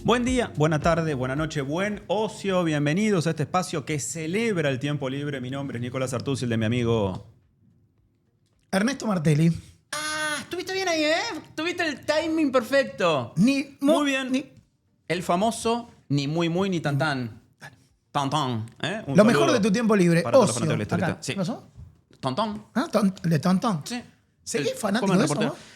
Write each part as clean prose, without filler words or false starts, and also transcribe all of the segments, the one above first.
Buen día, buena tarde, buena noche, buen ocio. Bienvenidos a este espacio que celebra el tiempo libre. Mi nombre es Nicolás Artusi, el de mi amigo Ernesto Martelli. Ah, estuviste bien ahí, ¿eh? Tuviste el timing perfecto. Muy bien. El famoso ni muy ni tan tan. Tan tan. Un Lo mejor saludo de tu tiempo libre. para todos los Ocio. fanáticos de la Acá. historieta. Sí. ¿Qué pasó? Tan tan. Ah, de Tontón. Sí. ¿Seguís El fanático joven de eso, reportero. no?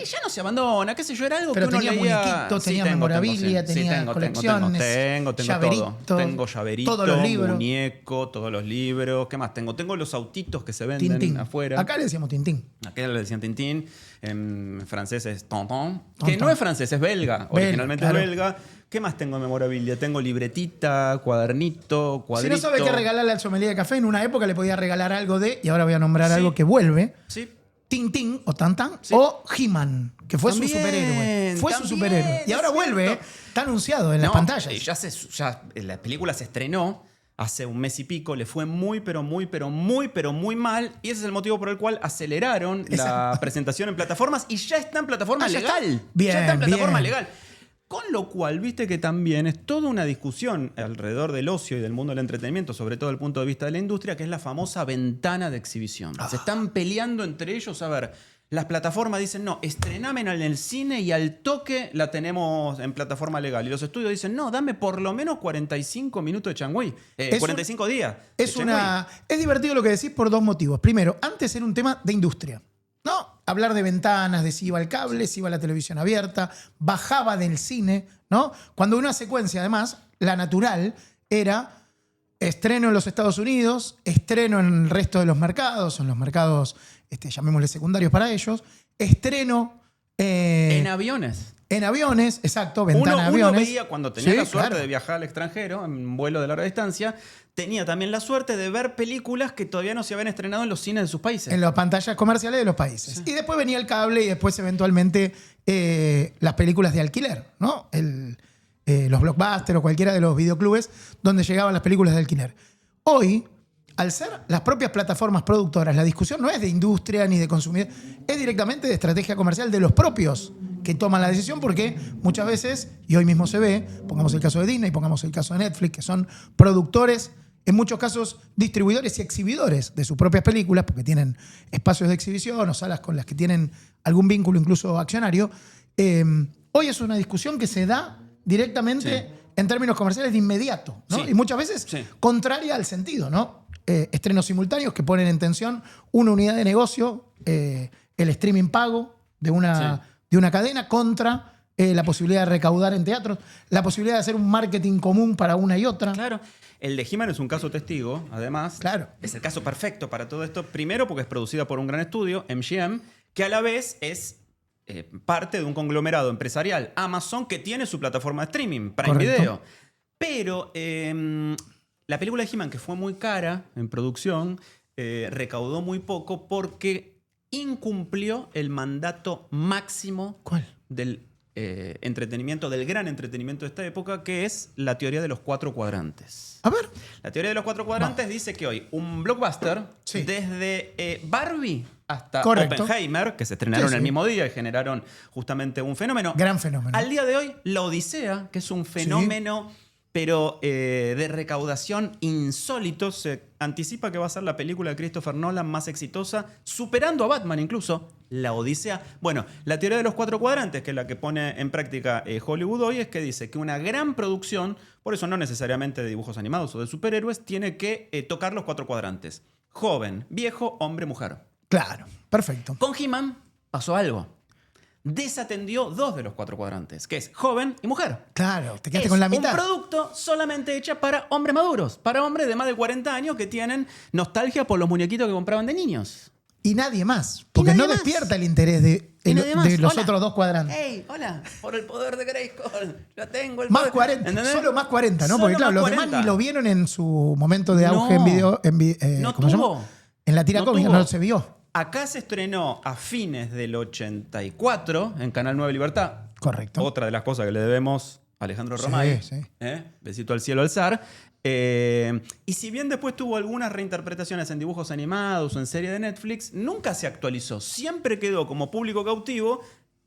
Ya no se abandona, qué sé yo, era algo Pero que uno tenía leía. muñequitos, tenía tengo, memorabilia, sí. tenía colecciones, Tengo llaveritos, todo. Tengo llaverito, todos los libros. muñeco, todos los libros. ¿Qué más tengo? Tengo los autitos que se venden Tintín. afuera. Acá le decíamos Tintín. Acá le decían Tintín. En francés es Tonton. Que Tonton. no es francés, es belga. Originalmente claro. es belga. ¿Qué más tengo en memorabilia? Tengo libretita, cuadernito, cuadrito. Si no sabe qué regalarle al sommelier de café, en una época le podía regalar algo de, y ahora voy a nombrar Sí. algo que vuelve, Sí. Tintín o Tantan, Sí. o He-Man, que fue También, su superhéroe. Fue su también, superhéroe. Y ahora es vuelve, cierto. está anunciado en las No, pantallas. ya la película se estrenó hace un mes y pico, le fue muy mal, y ese es el motivo por el cual aceleraron la presentación en plataformas y ya está en plataforma ¿ya está? legal. Bien, ya está en plataforma bien. legal. Con lo cual, viste que también es toda una discusión alrededor del ocio y del mundo del entretenimiento, sobre todo desde el punto de vista de la industria, que es la famosa ventana de exhibición. Se están peleando entre ellos, a ver, las plataformas dicen, no, estrename en el cine y al toque la tenemos en plataforma legal. Y los estudios dicen, no, dame por lo menos 45 minutos de changüí, 45 días. Es divertido lo que decís por dos motivos. Primero, antes era un tema de industria. ¿No? Hablar de ventanas, de si iba al cable, si iba a la televisión abierta, bajaba del cine, ¿no? Cuando una secuencia, además, la natural era estreno en los Estados Unidos, estreno en el resto de los mercados, en los mercados, llamémosle secundarios para ellos, estreno En aviones. en aviones, exacto, ventana de Uno aviones. veía cuando tenía Sí, la suerte claro. de viajar al extranjero, en un vuelo de larga distancia, tenía también la suerte de ver películas que todavía no se habían estrenado en los cines de sus países. En las pantallas comerciales de los países. Sí. Y después venía el cable y después eventualmente las películas de alquiler, ¿no? Los blockbusters o cualquiera de los videoclubes donde llegaban las películas de alquiler. Hoy, al ser las propias plataformas productoras, la discusión no es de industria ni de consumidor, es directamente de estrategia comercial de los propios que toman la decisión, porque muchas veces, y hoy mismo se ve, pongamos el caso de Disney, pongamos el caso de Netflix, que son productores, en muchos casos distribuidores y exhibidores de sus propias películas, porque tienen espacios de exhibición o salas con las que tienen algún vínculo, incluso accionario. Hoy es una discusión que se da directamente en términos comerciales de inmediato, ¿no? Sí. Y muchas veces contraria al sentido, ¿no? Estrenos simultáneos que ponen en tensión una unidad de negocio, el streaming pago de una cadena contra la posibilidad de recaudar en teatros, la posibilidad de hacer un marketing común para una y otra. Claro. El de He-Man es un caso testigo, además. Claro. Es el caso perfecto para todo esto. Primero porque es producida por un gran estudio, MGM, que a la vez es parte de un conglomerado empresarial, Amazon, que tiene su plataforma de streaming, Prime Correcto. Video. Pero la película de He-Man, que fue muy cara en producción, recaudó muy poco porque incumplió el mandato máximo ¿Cuál? del entretenimiento, del gran entretenimiento de esta época, que es la teoría de los 4 cuadrantes. A ver. La teoría de los 4 cuadrantes dice que hoy un blockbuster, Sí. desde Barbie hasta Correcto. Oppenheimer, que se estrenaron Sí, sí. el mismo día y generaron justamente un fenómeno. Gran fenómeno. Al día de hoy, La Odisea, que es un fenómeno, pero de recaudación insólito, se anticipa que va a ser la película de Christopher Nolan más exitosa, superando a Batman incluso, La Odisea. Bueno, la teoría de los 4 cuadrantes, que es la que pone en práctica Hollywood hoy, es que dice que una gran producción, por eso no necesariamente de dibujos animados o de superhéroes, tiene que tocar los 4 cuadrantes. Joven, viejo, hombre, mujer. Claro, perfecto. Con He-Man pasó algo. Desatendió 2 de los 4 cuadrantes, que es joven y mujer. Claro, te quedaste Es con la mitad. un producto solamente hecho para hombres maduros, para hombres de más de 40 años que tienen nostalgia por los muñequitos que compraban de niños. Y nadie más, porque nadie no más. despierta el interés de los Hola. otros 2 cuadrantes. ¡Ey, hola! Por el poder de Grayskull, yo tengo el Más poder. 40, ¿Entendés? solo más 40, ¿no? Solo Porque claro, más los demás 40. ni lo vieron en su momento de auge No. en video. No ¿Cómo se llama? tuvo. En la tira No cómica tuvo. no se vio. Acá se estrenó a fines del 84 en Canal 9 Libertad. Correcto. Otra de las cosas que le debemos a Alejandro Sí, Romay. sí. Besito al cielo al zar. Y si bien después tuvo algunas reinterpretaciones en dibujos animados o en serie de Netflix, nunca se actualizó. Siempre quedó como público cautivo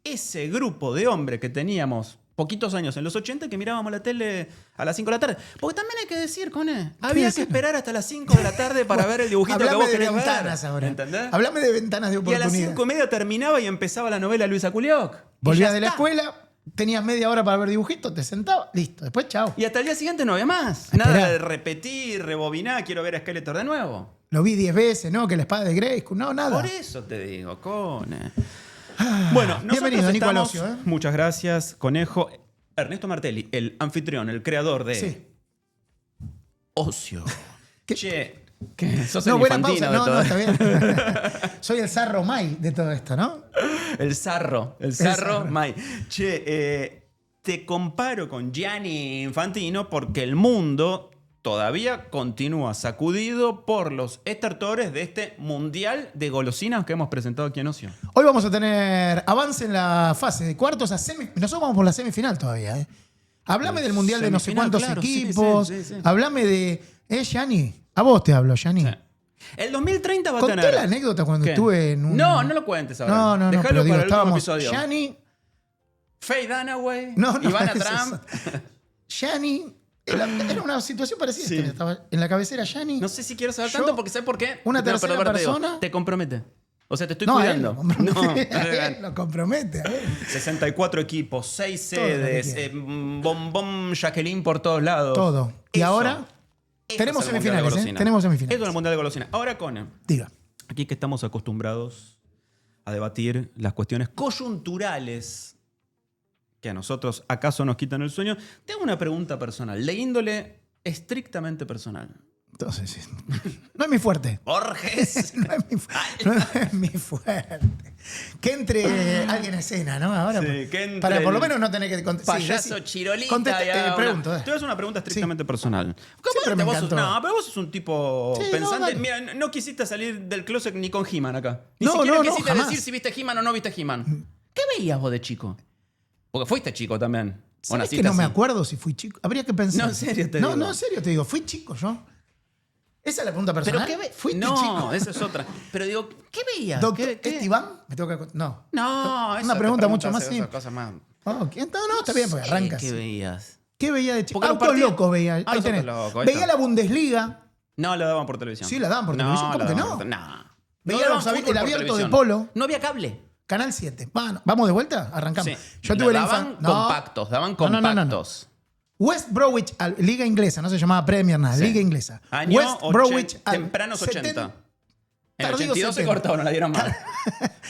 ese grupo de hombres que teníamos poquitos años, en los 80, que mirábamos la tele a las 5 de la tarde. Porque también hay que decir, Cone, había que esperar hasta las 5 de la tarde para ver el dibujito que vos querías ver. Hablame de ventanas ahora. ¿Entendés? Hablame de ventanas de Y a oportunidad. las 5:30 terminaba y empezaba la novela Luisa Culioc. Volvías de la escuela, tenías media hora para ver dibujitos, te sentabas, listo. Después, chao. Y hasta el día siguiente no había más. Nada de repetir, rebobinar, quiero ver a Skeletor de nuevo. Lo vi 10 veces, ¿no? Que la espada de Grayskull, no, nada. Por eso te digo, Cone. Bueno, nosotros bienvenido, Nico estamos, Alosio, ¿eh? Muchas gracias, Conejo. Ernesto Martelli, el anfitrión, el creador de Sí. Ocio. ¿Qué? Che, sos No, el buena infantino pausa. de No, todo. no, está bien. Soy el Zarro Mai de todo esto, ¿no? El zarro zarro. Mai. Che, te comparo con Gianni Infantino porque el mundo todavía continúa sacudido por los estertores de este mundial de golosinas que hemos presentado aquí en Ocio. Hoy vamos a tener avance en la fase de cuartos a semifinal. Nosotros vamos por la semifinal todavía, ¿eh? Hablame del mundial de no sé Semifinal, cuántos claro, sí, equipos. sí. Hablame de. Gianni. A vos te hablo, Gianni. Sí. El 2030 va a Conté tener... la anécdota cuando ¿Qué? estuve en un. No lo cuentes ahora. No, Dejalo pero digo, para el último estábamos. episodio. Gianni. Faye Dunaway, No, Ivana es Trump. eso. Gianni. Era una situación parecida. Sí. Estaba en la cabecera Gianni. No sé si quiero saber Yo, tanto porque ¿sabes por qué? una No, tercera pero te digo, persona. te compromete. O sea, te estoy No, a él cuidando. lo compromete. No, A él lo compromete. A ver. 64 equipos, 6 Todo lo que sedes, quiera. bombón Jacqueline por todos lados. Todo. Y Eso. ahora Eso tenemos es el Mundial de semifinales, ¿eh? Golosina. Tenemos semifinales. Eso es el Mundial de Golosina. Ahora, Cone, Diga. aquí que estamos acostumbrados a debatir las cuestiones coyunturales que a nosotros acaso nos quitan el sueño, te hago una pregunta personal, de índole estrictamente personal. Entonces, sí. No es mi fuerte. Borges. No es mi fuerte. Que entre alguien a escena, ¿no? Ahora, Sí, que entre para por lo el menos no tener que contestar. Payaso Chirolita. Pregunto. Te voy a hacer una pregunta estrictamente personal. Siempre me Vos sos- encantó. no, pero vos sos un tipo Sí, no, pensante. dale. Mira, no quisiste salir del closet ni con He-Man acá. Ni No, siquiera no, quisiste jamás. decir si viste He-Man o no viste He-Man. ¿Qué veías vos de chico? Porque fuiste chico también. ¿O ¿Sabés naciste que no me así? acuerdo si fui chico? Habría que pensar. No, en serio te digo. No, en serio te digo. ¿Fui chico yo? ¿Esa es la pregunta personal? ¿Pero qué ¿Fuiste no, chico? esa es otra. Pero digo, ¿qué veías? Doctor, ¿Qué? ¿es Iván? Me tengo que... No. No, Una pregunta mucho más simple. simple. Cosa más. Oh, no, está bien, porque arrancas. ¿Qué veías? ¿Qué veía de chico? Porque los Autos partidos- locos veía. Ahí Autos tenés. locos, ahí Veía está. la Bundesliga. No la daban por televisión. Sí, la daban por televisión. ¿Cómo la que daban no? por no. Veía No daban los fútbol el por abierto de televisión. polo. No había cable. Canal 7. Bueno, ¿vamos de vuelta? Arrancamos. Sí. Yo tuve la daban infancia. compactos, daban No, no, no, no. compactos. West Bromwich, Liga Inglesa, no se llamaba Premier nada, Sí. Liga Inglesa. Año West Bromwich, tempranos 80. En el tardío 82 se 70. cortaba, no la dieron más.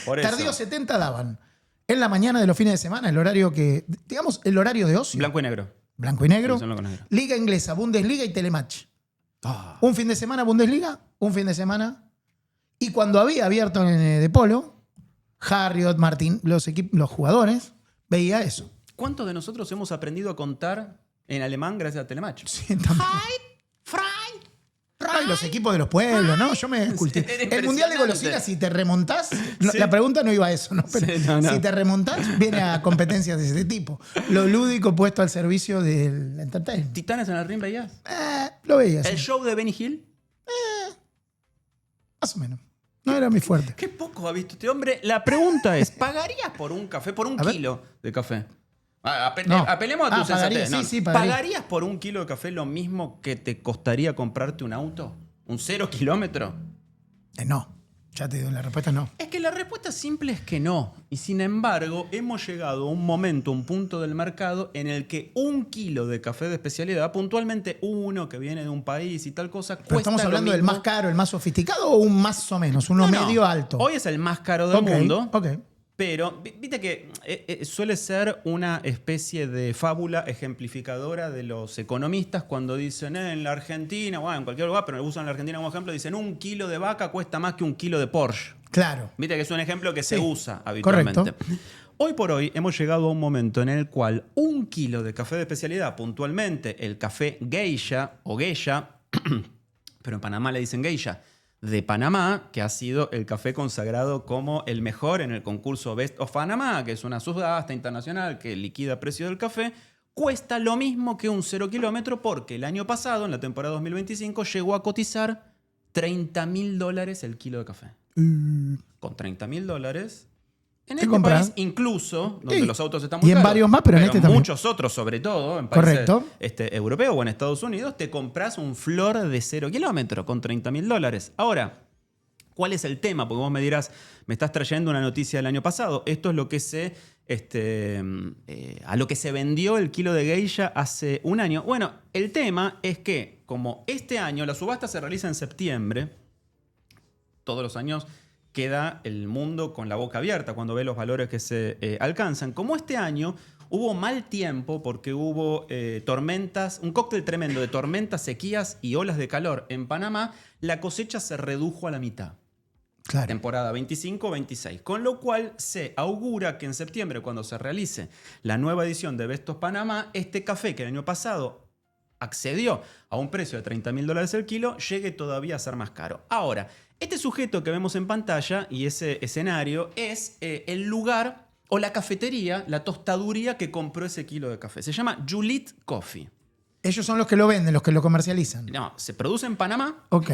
Por eso. Tardío 70 daban. En la mañana de los fines de semana, el horario que. Digamos, el horario de ocio. Blanco y negro. Blanco y negro. Televisión blanco y negro. Liga Inglesa, Bundesliga y Telematch. Ah. Un fin de semana Bundesliga, un fin de semana. Y cuando había abierto de polo, Harriot, Martín, los jugadores, veía eso. ¿Cuántos de nosotros hemos aprendido a contar en alemán gracias a Telemacho? Sí, también. Ay, los equipos de los pueblos, ¿no? Yo me cultivé. Era El Mundial de impresionante. Golosinas, si te remontás, no, Sí. la pregunta no iba a eso, ¿no? Pero Sí, no. si te remontás, viene a competencias de ese tipo. Lo lúdico puesto al servicio del entertainment. ¿Titanes en el ring veías? Lo veías. ¿El show de Benny Hill? Más o menos. No era mi fuerte. Qué poco ha visto este hombre. La pregunta es, ¿pagarías por un café, por un A ver. kilo de café? No. Apelemos a tu pagaría, sensatez. sí, pagaría. ¿Pagarías por un kilo de café lo mismo que te costaría comprarte un auto? ¿Un 0 kilómetro? No. Ya te digo, la respuesta es no. Es que la respuesta simple es que no. Y sin embargo, hemos llegado a un momento, un punto del mercado en el que un kilo de café de especialidad, puntualmente uno que viene de un país y tal cosa, Pero cuesta estamos lo hablando del mismo. más caro, el más sofisticado o un más o menos, uno No, no. medio alto. Hoy es el más caro del Ok, mundo. ok. Pero viste que suele ser una especie de fábula ejemplificadora de los economistas cuando dicen en la Argentina, bueno, en cualquier lugar, pero usan la Argentina como ejemplo, dicen un kilo de vaca cuesta más que un kilo de Porsche. Claro. Viste que es un ejemplo que se Sí, usa habitualmente. correcto. Hoy por hoy hemos llegado a un momento en el cual un kilo de café de especialidad, puntualmente el café geisha o geisha, pero en Panamá le dicen geisha, de Panamá, que ha sido el café consagrado como el mejor en el concurso Best of Panamá, que es una subasta internacional que liquida precio del café, cuesta lo mismo que un 0 kilómetro porque el año pasado, en la temporada 2025, llegó a cotizar $30.000 el kilo de café. Con $30.000 En ¿Qué este compras? país, incluso, donde Sí. los autos están muy Y en caros, varios más, pero en este también. muchos otros, sobre todo, en países Correcto. europeos o en Estados Unidos, te compras un flor de 0 kilómetros con $30.000. Ahora, ¿cuál es el tema? Porque vos me dirás, me estás trayendo una noticia del año pasado. Esto es lo que a lo que se vendió el kilo de geisha hace un año. Bueno, el tema es que, como este año la subasta se realiza en septiembre, todos los años queda el mundo con la boca abierta cuando ve los valores que se alcanzan. Como este año hubo mal tiempo porque hubo tormentas, un cóctel tremendo de tormentas, sequías y olas de calor en Panamá, la cosecha se redujo a la mitad. Claro. Temporada 25-26. Con lo cual se augura que en septiembre, cuando se realice la nueva edición de Bestos Panamá, este café que el año pasado accedió a un precio de $30.000 el kilo, llegue todavía a ser más caro. Ahora, este sujeto que vemos en pantalla y ese escenario es el lugar o la cafetería, la tostaduría que compró ese kilo de café. Se llama Julit Coffee. Ellos son los que lo venden, los que lo comercializan. No, se produce en Panamá Ok.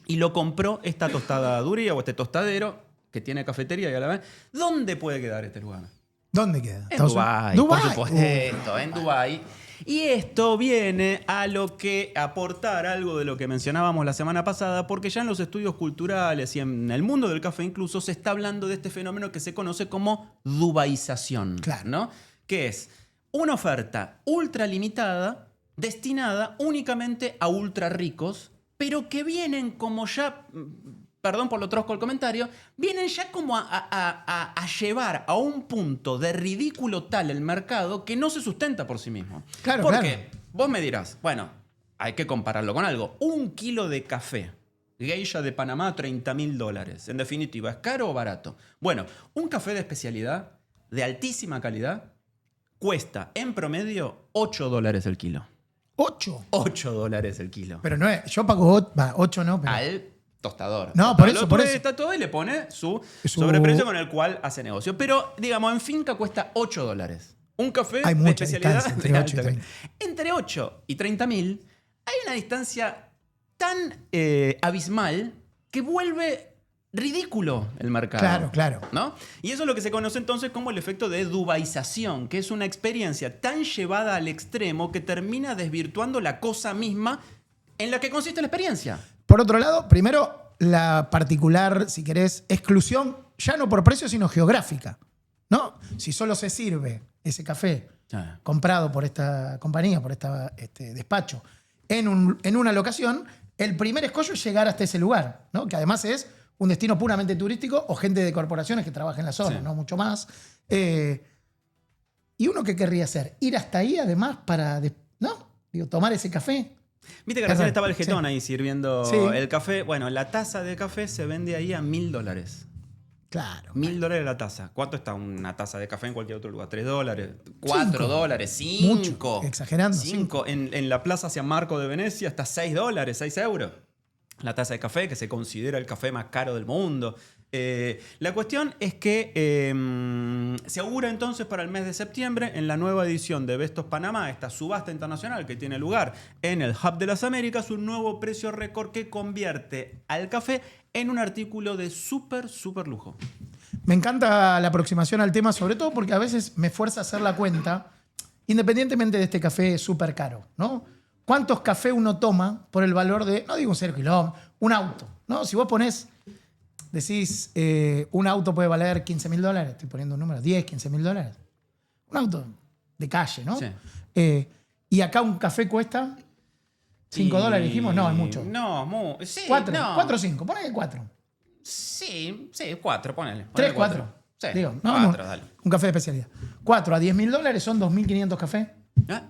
y lo compró esta tostaduría o este tostadero que tiene cafetería y a la vez. ¿Dónde puede quedar este lugar? ¿Dónde queda? En Dubái, por Dubái. supuesto, en Dubái. Y esto viene a lo que aportar algo de lo que mencionábamos la semana pasada, porque ya en los estudios culturales y en el mundo del café incluso se está hablando de este fenómeno que se conoce como dubaización. Claro. ¿No? Que es una oferta ultra limitada destinada únicamente a ultra ricos, pero que vienen como ya, perdón por lo trosco el comentario, vienen ya como a llevar a un punto de ridículo tal el mercado que no se sustenta por sí mismo. Claro, Porque vos me dirás, bueno, hay que compararlo con algo. Un kilo de café, geisha de Panamá, $30.000. En definitiva, ¿es caro o barato? Bueno, un café de especialidad, de altísima calidad, cuesta en promedio $8 el kilo. 8. $8 el kilo. Pero no es. Yo pago 8, no, pero. Al tostador. No, por eso, Lo por eso. está todo y le pone su sobreprecio con el cual hace negocio. Pero, digamos, en finca cuesta $8. Un café Hay de mucha especialidad distancia entre de 8 y alta 30. calidad. Entre 8 y 30.000 hay una distancia tan abismal que vuelve ridículo el mercado. Claro, claro. ¿No? Y eso es lo que se conoce entonces como el efecto de dubaización, que es una experiencia tan llevada al extremo que termina desvirtuando la cosa misma en la que consiste la experiencia. Por otro lado, primero, la particular, si querés, exclusión, ya no por precio, sino geográfica. ¿No? Si solo se sirve ese café comprado por esta compañía, por este despacho, en una locación, el primer escollo es llegar hasta ese lugar, ¿no? Que además es un destino puramente turístico o gente de corporaciones que trabaja en la zona, Sí. no mucho más. ¿Y uno qué querría hacer? Ir hasta ahí además para, ¿no? Digo, tomar ese café. Viste que recién estaba el Sí. jetón ahí sirviendo Sí. el café. Bueno, la taza de café se vende ahí a $1.000. Claro. $1.000 la taza. ¿Cuánto está una taza de café en cualquier otro lugar? $3, $4, 5. Mucho, exagerando, 5. En la Plaza San Marco de Venecia está $6, 6 euros. La taza de café, que se considera el café más caro del mundo. La cuestión es que se augura entonces para el mes de septiembre, en la nueva edición de Bestos Panamá, esta subasta internacional que tiene lugar en el Hub de las Américas, un nuevo precio récord que convierte al café en un artículo de súper lujo. Me encanta la aproximación al tema, sobre todo porque a veces me fuerza a hacer la cuenta, independientemente de este café súper caro, ¿no? ¿Cuántos cafés uno toma por el valor de, no digo un 0 kilómetro, un auto, ¿no? Si vos decís, un auto puede valer $15.000, estoy poniendo un número, 10, $15.000. Un auto de calle, ¿no? Sí. Y acá un café cuesta $5, dijimos, no, es mucho. No, sí, 4, no. 4 o 5, ponele 4. Sí, 4, ponele. 3, 4. Sí, Digo, no, 4, no, dale. un café de especialidad. 4 a $10.000 son 2.500 cafés. ¿Ah?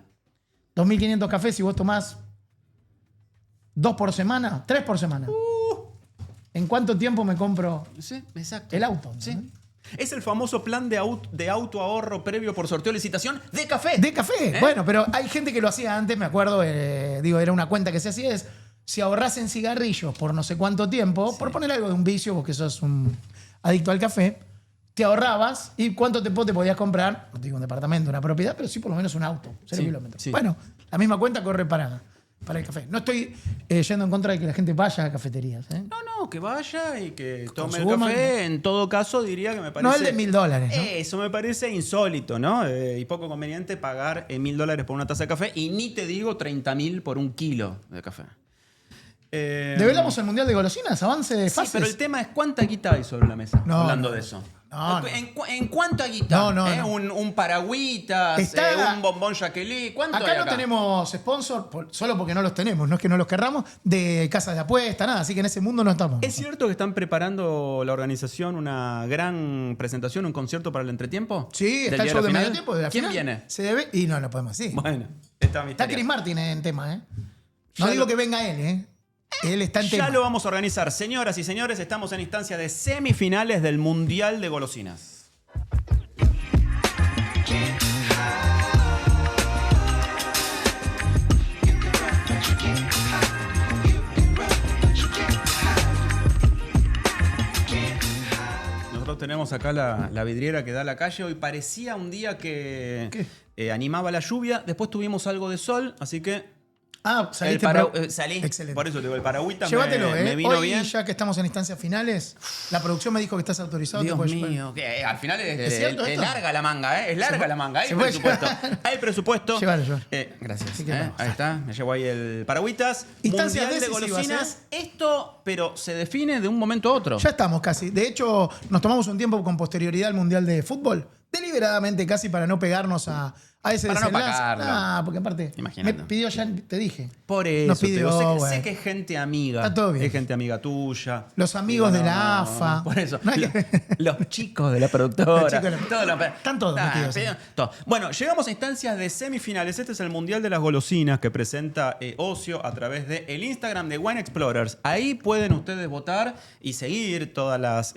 2.500 cafés si vos tomás 2 por semana, 3 por semana. ¿En cuánto tiempo me compro Sí, exacto. el auto? Sí. ¿No? Es el famoso plan de autoahorro previo por sorteo de licitación de café. De café. Bueno, pero hay gente que lo hacía antes, me acuerdo, era una cuenta que se hacía, es si ahorrás en cigarrillos por no sé cuánto tiempo, por poner algo de un vicio, vos que sos un adicto al café, te ahorrabas y cuánto tiempo te podías comprar, no te digo un departamento, una propiedad, pero sí por lo menos un auto, 0 kilómetros. Sí. Bueno, la misma cuenta corre para el café. No estoy yendo en contra de que la gente vaya a cafeterías. No, No, que vaya y que tome el Consuman. café. En todo caso, diría que me parece... No el de $1000, ¿no? Eso me parece insólito, ¿no? Y poco conveniente pagar $1000 por una taza de café y ni te digo 30.000 por un kilo de café. ¿Develamos el Mundial de Golosinas? ¿Avance de Sí, fases? pero el tema es cuánta guita hay sobre la mesa, No, hablando no, de eso. no, no. ¿En cuánta guita? No. Un paragüitas, un bombón Jacqueline, ¿cuánto Acá hay no acá? tenemos sponsor, solo porque no los tenemos, no es que no los querramos, de casas de apuesta, nada, así que en ese mundo no estamos. ¿Es cierto que están preparando la organización una gran presentación, un concierto para el entretiempo? Sí, ¿Del está el día show la de final? medio tiempo de la ¿Quién final. viene? Se debe y no lo podemos decir. Bueno, está Está misterioso. Chris Martin en tema, ¿eh? Ya No digo lo- que venga él, ¿eh? Él está en tema. Ya lo vamos a organizar. Señoras y señores, estamos en instancia de semifinales del Mundial de Golosinas. Nosotros tenemos acá la vidriera que da a la calle. Hoy parecía un día que animaba la lluvia. Después tuvimos algo de sol, así que Saliste. salí. Excelente. Por eso te digo, el paragüita Llévatelo, me ¿eh? vino Hoy, bien. ya que estamos en instancias finales, la producción me dijo que estás autorizado. te Dios puedes llevar. mío, que al final ¿Es cierto es esto? larga la manga, ¿eh? Es larga la manga. Hay se puede presupuesto. llevar. Hay presupuesto. Llévalo. Gracias. Así que vamos. Ahí está, me llevo ahí el paragüitas. Instancias Mundial de decisivas, golosinas. Esto, pero se define de un momento a otro. Ya estamos casi. De hecho, nos tomamos un tiempo con posterioridad al Mundial de Fútbol. Deliberadamente casi para no pegarnos a ese Para no desenlace. pagarlo. Porque aparte, Imagínate. me pidió, ya te dije. Por eso, Nos te pidió, digo, sé bueno. que es gente amiga. Está todo bien. Es gente amiga tuya. Los amigos de la AFA. Por eso. No hay que- Los chicos de la productora. Los chicos de la- Todo lo- Están todos metidos, sí. todo. Bueno, llegamos a instancias de semifinales. Este es el Mundial de las Golosinas que presenta Ocio a través de el Instagram de Wine Explorers. Ahí pueden ustedes votar y seguir todas las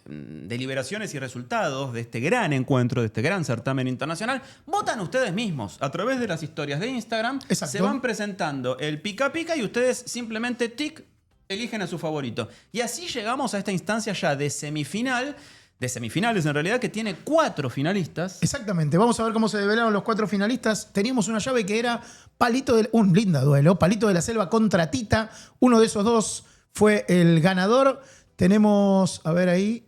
deliberaciones y resultados de este gran encuentro, de este gran certamen internacional. Votan ustedes mismos a través de las historias de Instagram. Exacto. Se van presentando el pica pica y ustedes simplemente tic, eligen a su favorito. Y así llegamos a esta instancia ya de semifinal, de semifinales en realidad, que tiene 4 finalistas. Exactamente. Vamos a ver cómo se develaron los 4 finalistas. Teníamos una llave que era un linda duelo. Palito de la Selva contra Tita. Uno de esos dos fue el ganador. Tenemos, a ver ahí.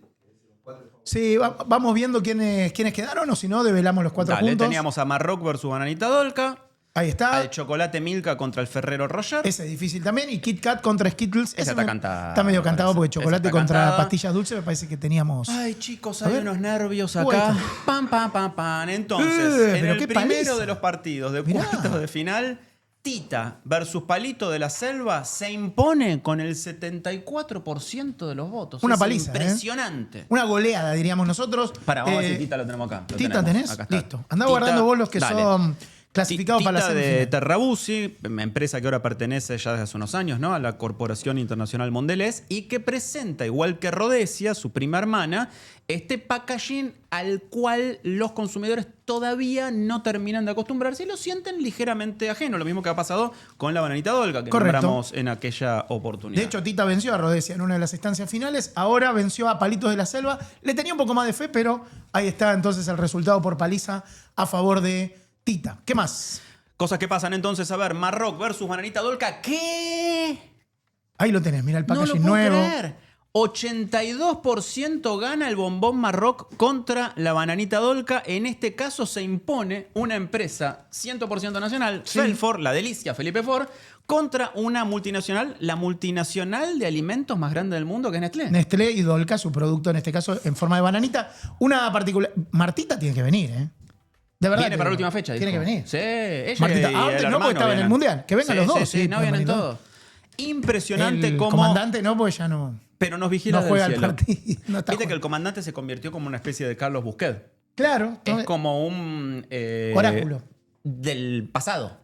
Sí, vamos viendo quiénes quedaron o si no, develamos los 4 Dale, juntos. teníamos a Marroc versus Bananita Dolca, Ahí está. al Chocolate Milka contra el Ferrero Roger. Ese es difícil también. Y Kit Kat contra Skittles. Esa Ese está cantada, Está medio me cantado parece. porque Esa chocolate está contra cantada. pastillas dulces me parece que teníamos. Ay, chicos, A hay ver. unos nervios Uy, acá. ahí está. Pam, pam, pam, pam. Entonces, en pero el qué primero paliza. de los partidos de Mirá. cuartos de final, Tita versus Palito de la Selva se impone con el 74% de los votos. Una Es paliza, impresionante. Una goleada, diríamos nosotros. Para, vamos a ver si Tita lo tenemos acá. Lo Tita tenemos. tenés. Acá está. Listo. Andá Tita, guardando vos los que dale. son clasificados Tita para la de semifinal. Terrabusi, empresa que ahora pertenece ya desde hace unos años, ¿no?, a la Corporación Internacional Mondelez y que presenta, igual que Rhodesia, su prima hermana, este packaging al cual los consumidores todavía no terminan de acostumbrarse y lo sienten ligeramente ajeno. Lo mismo que ha pasado con la Bananita Dolca, que Correcto. nombramos en aquella oportunidad. De hecho, Tita venció a Rhodesia en una de las instancias finales. Ahora venció a Palitos de la Selva. Le tenía un poco más de fe, pero ahí está entonces el resultado por paliza a favor de Tita. ¿Qué más? Cosas que pasan entonces, a ver, Marroc versus Bananita Dolca. ¿Qué? Ahí lo tenés, mira el No lo packaging puedo nuevo. creer. 82% gana el bombón Marroc contra la Bananita Dolca. En este caso se impone una empresa 100% nacional, Sí. Felford, la delicia Felipe Ford, contra una multinacional, la multinacional de alimentos más grande del mundo, que es Nestlé. Nestlé y Dolca, su producto en este caso en forma de bananita. Una particular. Martita tiene que venir, ¿eh? De verdad. Viene te para la digo. última fecha. Tiene dijo. que venir. Sí, ella Martita, y antes el no, hermano porque estaba en el vienen. Mundial. Que vengan los dos. Sí, no, pueden vienen venir todos. Impresionante El cómo... comandante no, porque ya no. Pero nos vigila No del juega el cielo. partido. No está Viste que jugando. el comandante se convirtió como una especie de Carlos Busquets. Claro. Es como un... Oráculo. Del pasado.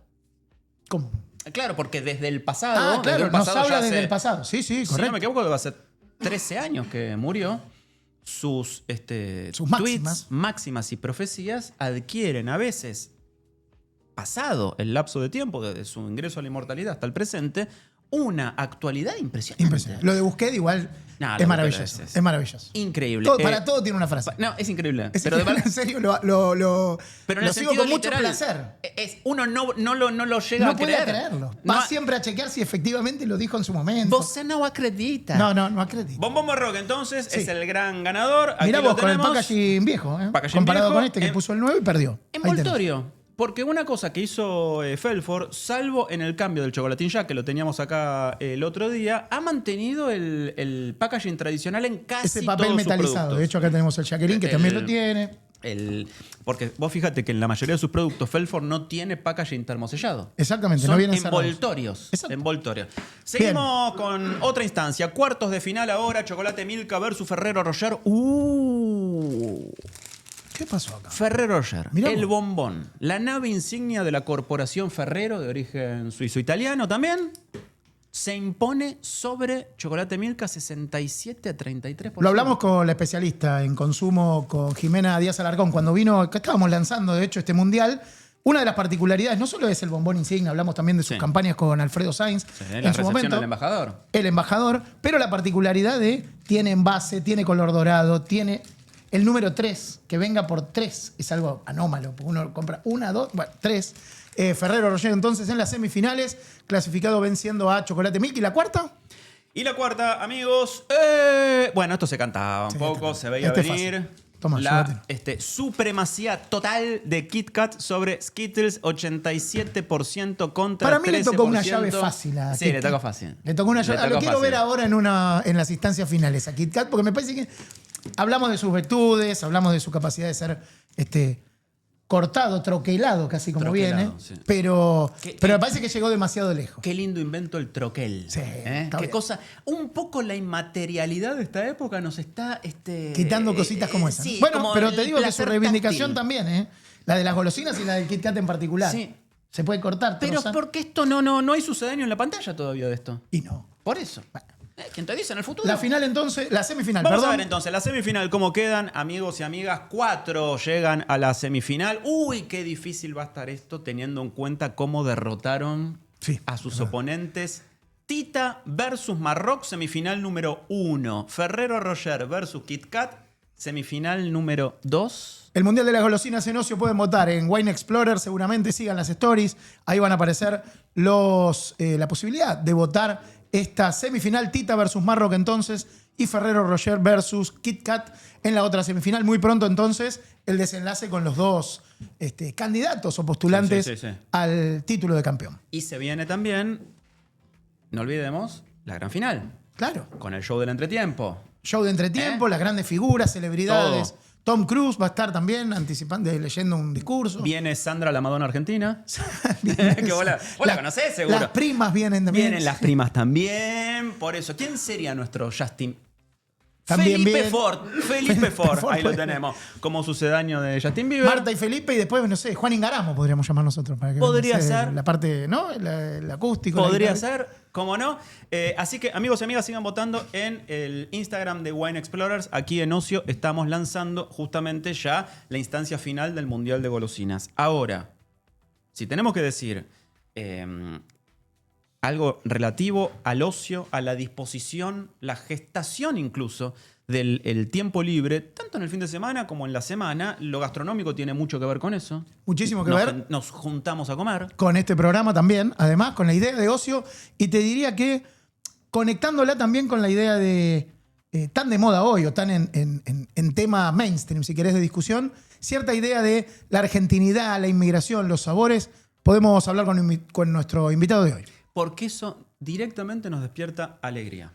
¿Cómo? Claro, porque desde el pasado... Ah, desde claro, el nos pasado habla ya desde hace- el pasado. Sí, sí, Si no correcto. me equivoco, va a ser 13 años que murió. Sus, Sus tweets, máximas y profecías adquieren a veces, pasado el lapso de tiempo, desde su ingreso a la inmortalidad hasta el presente, una actualidad impresionante. Impresionante. Lo de Busquets igual No, es maravilloso. Es maravilloso. Increíble. Para todo tiene una frase. No, es increíble. Pero en serio, pero lo sigo con mucho placer. Uno no lo llega no a creer. No puede creerlo. Va siempre a chequear si efectivamente lo dijo en su momento. Vos no acredita. No acredita. Bombón Marroc, entonces, es el gran ganador. Mirá vos con el packaging viejo, comparado viejo, con este que puso el 9 y perdió. Envoltorio. Porque una cosa que hizo Felford, salvo en el cambio del chocolatín Jack, que lo teníamos acá el otro día, ha mantenido el packaging tradicional en casi ese papel todos metalizado. sus productos. De hecho, acá tenemos el Jacqueline, que también lo tiene. Porque vos fíjate que en la mayoría de sus productos Felford no tiene packaging termosellado. Exactamente, son no vienen envoltorios. Seguimos con otra instancia. Cuartos de final ahora, Chocolate Milka versus Ferrero Rocher. ¿Qué pasó acá? Ferrero Rocher, el bombón. La nave insignia de la corporación Ferrero, de origen suizo-italiano también, se impone sobre Chocolate Milka 67-33%. Lo hablamos con la especialista en consumo, con Jimena Díaz Alarcón, cuando vino, que estábamos lanzando, de hecho, este mundial. Una de las particularidades no solo es el bombón insignia, hablamos también de sus campañas con Alfredo Sainz. En su momento, del embajador. El embajador, pero la particularidad tiene envase, tiene color dorado, tiene el número 3, que venga por 3, es algo anómalo, porque uno compra 1, 2, 3. Ferrero Rocher entonces en las semifinales, clasificado venciendo a Chocolate Milka. ¿Y la cuarta? Y la cuarta, amigos, bueno, esto se cantaba un poco, se veía venir. Toma, la supremacía total de Kit Kat sobre Skittles, 87% contra 13%. Para mí le tocó una llave fácil a Sí, Kit le Kat. tocó fácil. Le tocó una llave. Lo quiero ver ahora en las instancias finales a Kit Kat, porque me parece que hablamos de sus virtudes, hablamos de su capacidad de ser cortado, troquelado, casi como viene. Sí. Pero me parece que llegó demasiado lejos. Qué lindo invento el troquel. Sí. Qué cosa. Un poco la inmaterialidad de esta época nos está quitando cositas como esa. Sí, bueno, como pero te digo que su reivindicación táctil. también, la de las golosinas y la del Kit Kat en particular. Sí. Se puede cortar. Pero porque esto no hay sucedáneo en la pantalla todavía de esto. Y no. Por eso. Bueno. ¿Quién te dice en el futuro? La final entonces, la semifinal, Vamos a ver entonces, la semifinal, ¿cómo quedan, amigos y amigas? 4 llegan a la semifinal. Uy, qué difícil va a estar esto teniendo en cuenta cómo derrotaron a sus oponentes. Tita versus Marroc, semifinal número 1. Ferrero Rocher versus Kit Kat, semifinal número 2. El Mundial de las Golosinas en Ocio pueden votar en Wine Explorer, seguramente sigan las stories. Ahí van a aparecer la posibilidad de votar esta semifinal, Tita versus Marroc entonces, y Ferrero Rocher versus Kit Kat en la otra semifinal. Muy pronto entonces el desenlace con los dos candidatos o postulantes al título de campeón. Y se viene también, no olvidemos, la gran final. Claro. Con el show del entretiempo. Show de entretiempo, las grandes figuras, celebridades. Todo. Tom Cruise va a estar también anticipando, leyendo un discurso. Viene Sandra, la Madonna argentina. Que vos la conocés, seguro. Las primas vienen también. Vienen las primas también. Por eso, ¿quién sería nuestro Justin? También Felipe Ford. Ahí lo tenemos. Como sucedáneo de Justin Bieber. Marta y Felipe y después, no sé, Juan Ingaramo podríamos llamar nosotros. Para que podría ser. La parte, ¿no? El acústico. Podría ser, cómo no. Así que, amigos y amigas, sigan votando en el Instagram de Wine Explorers. Aquí en Ocio estamos lanzando justamente ya la instancia final del Mundial de Golosinas. Ahora, si tenemos que decir algo relativo al ocio, a la disposición, la gestación incluso del tiempo libre, tanto en el fin de semana como en la semana, lo gastronómico tiene mucho que ver con eso. Muchísimo que ver. Nos juntamos a comer. Con este programa también, además, con la idea de ocio. Y te diría que conectándola también con la idea de tan de moda hoy o tan en tema mainstream, si querés, de discusión, cierta idea de la argentinidad, la inmigración, los sabores, podemos hablar con nuestro invitado de hoy. Porque eso directamente nos despierta alegría.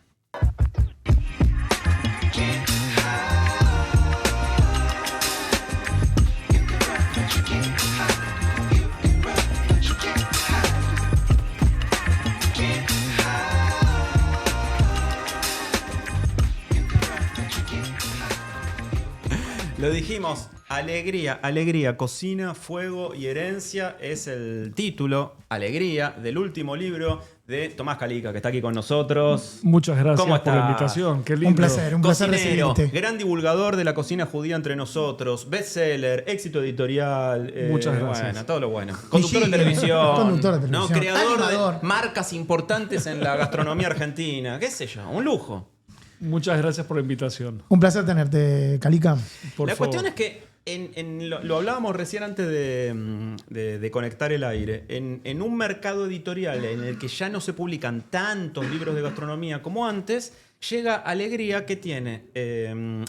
Lo dijimos, alegría, alegría, cocina, fuego y herencia es el título, alegría, del último libro de Tomás Calica, que está aquí con nosotros. Muchas gracias ¿Cómo por la estás? invitación. Qué lindo. Un placer Cocinero, recibirte. gran divulgador de la cocina judía entre nosotros, bestseller, éxito editorial. Muchas gracias. Bueno, todo lo bueno. Conductor de Michigan, televisión. conductor de ¿no? televisión. Creador Animador. de marcas importantes en la gastronomía argentina. ¿Qué sé yo? Un lujo. Muchas gracias por la invitación. Un placer tenerte, Calica. Por La favor. cuestión es que lo hablábamos recién antes de conectar el aire. En un mercado editorial en el que ya no se publican tantos libros de gastronomía como antes, llega Alegría, que tiene,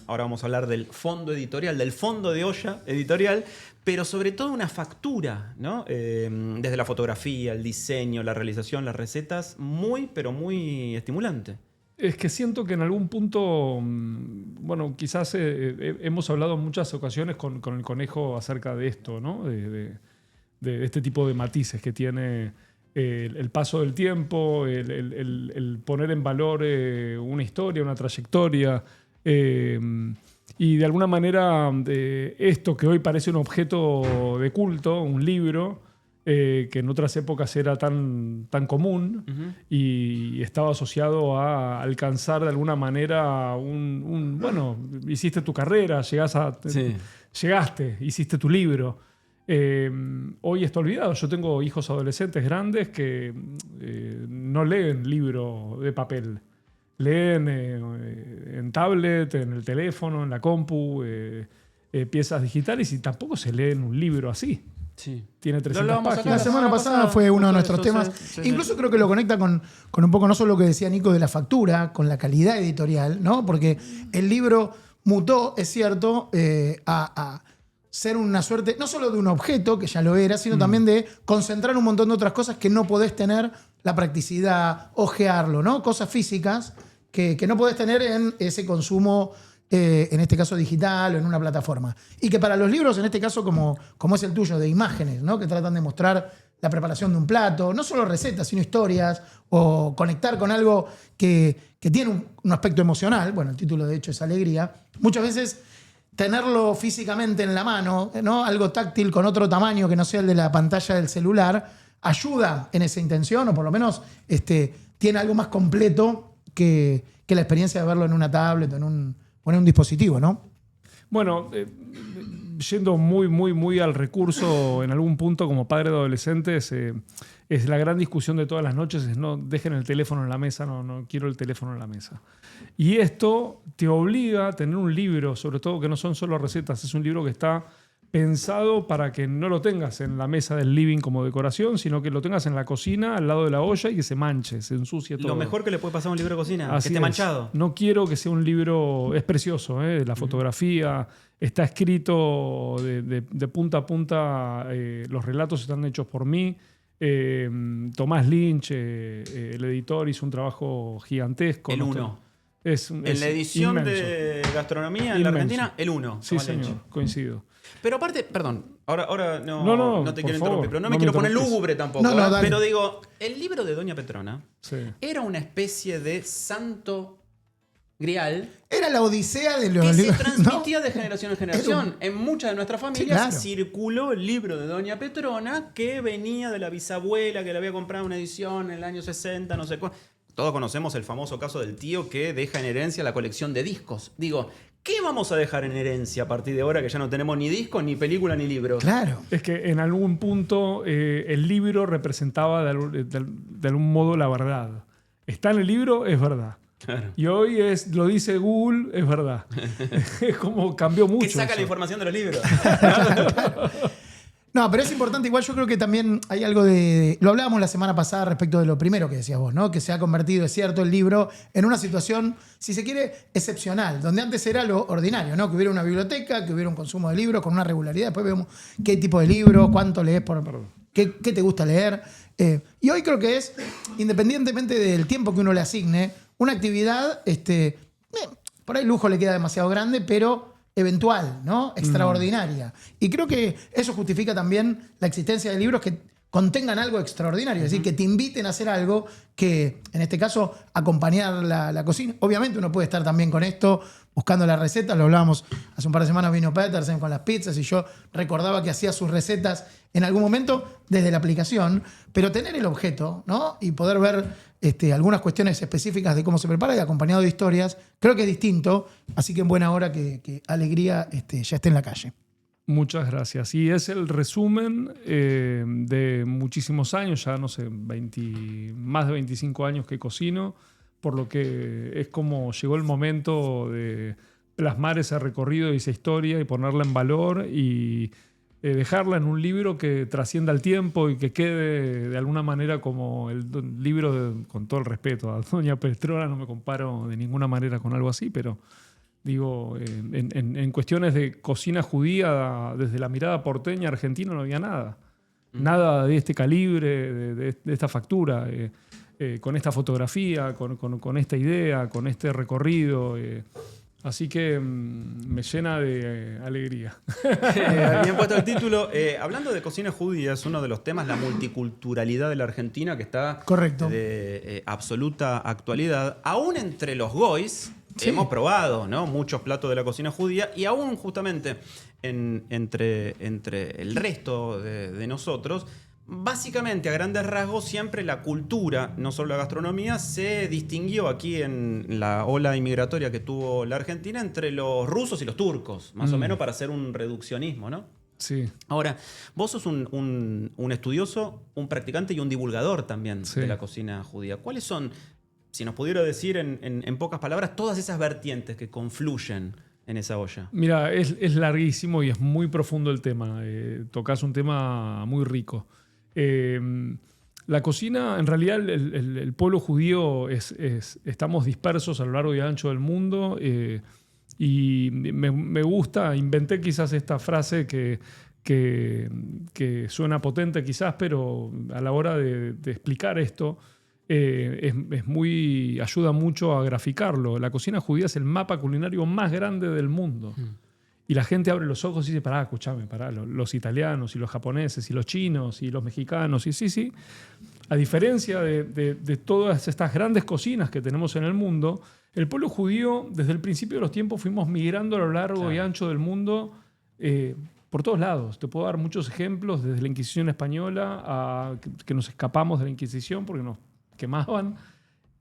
ahora vamos a hablar del fondo editorial, del fondo de olla editorial, pero sobre todo una factura, ¿no? Desde la fotografía, el diseño, la realización, las recetas, muy, pero muy estimulante. Es que siento que en algún punto, bueno, quizás hemos hablado en muchas ocasiones con el conejo acerca de esto, ¿no? De este tipo de matices que tiene el paso del tiempo, el poner en valor una historia, una trayectoria. Y de alguna manera esto que hoy parece un objeto de culto, un libro, que en otras épocas era tan común y estaba asociado a alcanzar de alguna manera bueno, hiciste tu carrera, llegaste, hiciste tu libro. Hoy está olvidado. Yo tengo hijos adolescentes grandes que no leen libro de papel. Leen en tablet, en el teléfono, en la compu, piezas digitales, y tampoco se leen un libro así. Sí. Tiene 300 acá páginas. La semana pasada fue uno de nuestros temas. Incluso creo que lo conecta con un poco, no solo lo que decía Nico de la factura, con la calidad editorial, ¿no? Porque el libro mutó, es cierto, a ser una suerte, no solo de un objeto, que ya lo era, sino también de concentrar un montón de otras cosas que no podés tener la practicidad, ojearlo, ¿no? Cosas físicas que no podés tener en ese consumo, en este caso digital o en una plataforma. Y que para los libros, en este caso como es el tuyo, de imágenes, ¿no? Que tratan de mostrar la preparación de un plato, no solo recetas, sino historias, o conectar con algo que tiene un aspecto emocional. Bueno, el título de hecho es Alegría. Muchas veces tenerlo físicamente en la mano, ¿no? Algo táctil con otro tamaño que no sea el de la pantalla del celular, ayuda en esa intención, o por lo menos tiene algo más completo que la experiencia de verlo en una tablet o en un dispositivo, ¿no? Bueno, yendo muy al recurso, en algún punto como padre de adolescentes, es la gran discusión de todas las noches, es no dejen el teléfono en la mesa, no quiero el teléfono en la mesa. Y esto te obliga a tener un libro, sobre todo que no son solo recetas, es un libro que está pensado para que no lo tengas en la mesa del living como decoración, sino que lo tengas en la cocina, al lado de la olla, y que se manche, se ensucie todo. Lo mejor que le puede pasar a un libro de cocina, Así que esté es. manchado. No quiero que sea un libro... Es precioso, la fotografía está escrito de punta a punta, los relatos están hechos por mí. Tomás Lynch, el editor, hizo un trabajo gigantesco. El ¿no? uno. Es En la edición inmenso. de gastronomía en la Inmenso. Argentina, el 1. Sí, señor, coincido. Pero aparte, perdón, ahora no te por quiero favor, interrumpir, pero no no me me quiero poner interrumpís. lúgubre tampoco. No, dale. Pero digo, el libro de Doña Petrona Sí. era una especie de santo grial Era la odisea de los que se libros, transmitía ¿no? de generación en generación. En muchas de nuestras familias claro. circuló el libro de Doña Petrona, que venía de la bisabuela que le había comprado una edición en el año 60, no sé cuánto. Todos conocemos el famoso caso del tío que deja en herencia la colección de discos. Digo, ¿qué vamos a dejar en herencia a partir de ahora que ya no tenemos ni discos, ni películas, ni libros? Claro. Es que en algún punto el libro representaba de algún modo la verdad. Está en el libro, es verdad. Claro. Y hoy lo dice Google, es verdad. Es como cambió mucho. ¿Qué saca eso. la información de los libros? No, pero es importante, igual yo creo que también hay algo lo hablábamos la semana pasada respecto de lo primero que decías vos, ¿no? Que se ha convertido, es cierto, el libro en una situación, si se quiere, excepcional, donde antes era lo ordinario, ¿no? Que hubiera una biblioteca, que hubiera un consumo de libros con una regularidad, después vemos qué tipo de libro, cuánto lees, qué te gusta leer. Y hoy creo que es, independientemente del tiempo que uno le asigne, una actividad, por ahí lujo le queda demasiado grande, pero eventual, ¿no? Extraordinaria. Y creo que eso justifica también la existencia de libros que contengan algo extraordinario. Es decir, que te inviten a hacer algo que, en este caso, acompañar la cocina. Obviamente uno puede estar también con esto, buscando las recetas. Lo hablábamos hace un par de semanas, vino Petersen con las pizzas y yo recordaba que hacía sus recetas en algún momento desde la aplicación, pero tener el objeto, ¿no? Y poder ver algunas cuestiones específicas de cómo se prepara y acompañado de historias, creo que es distinto. Así que en buena hora que Alegría ya esté en la calle. Muchas gracias. Y es el resumen de muchísimos años, ya no sé, más de 25 años que cocino, por lo que es como llegó el momento de plasmar ese recorrido y esa historia y ponerla en valor y dejarla en un libro que trascienda el tiempo y que quede de alguna manera como el libro, con todo el respeto a Doña Petrona, no me comparo de ninguna manera con algo así, pero digo, en cuestiones de cocina judía, desde la mirada porteña argentina no había nada. Nada de este calibre, de esta factura, con esta fotografía, con esta idea, con este recorrido. Así que me llena de alegría. Bien puesto el título. Hablando de cocina judía, es uno de los temas, la multiculturalidad de la Argentina, que está correcto, de absoluta actualidad. Aún entre los goys, sí, hemos probado, ¿no?, muchos platos de la cocina judía, y aún justamente entre el resto de nosotros, básicamente, a grandes rasgos, siempre la cultura, no solo la gastronomía, se distinguió aquí en la ola inmigratoria que tuvo la Argentina entre los rusos y los turcos, más o menos para hacer un reduccionismo, ¿no? Sí. Ahora, vos sos un estudioso, un practicante y un divulgador también de la cocina judía. ¿Cuáles son, si nos pudiera decir en pocas palabras, todas esas vertientes que confluyen en esa olla? Mira, es larguísimo y es muy profundo el tema. Tocás un tema muy rico. La cocina, en realidad el pueblo judío estamos dispersos a lo largo y ancho del mundo, y me gusta, inventé quizás esta frase que suena potente quizás, pero a la hora de explicar esto ayuda mucho a graficarlo. La cocina judía es el mapa culinario más grande del mundo. Y la gente abre los ojos y dice, escúchame, los italianos y los japoneses y los chinos y los mexicanos, y sí. A diferencia de todas estas grandes cocinas que tenemos en el mundo, el pueblo judío, desde el principio de los tiempos, fuimos migrando a lo largo y ancho del mundo por todos lados. Te puedo dar muchos ejemplos, desde la Inquisición española a que nos escapamos de la Inquisición porque nos quemaban,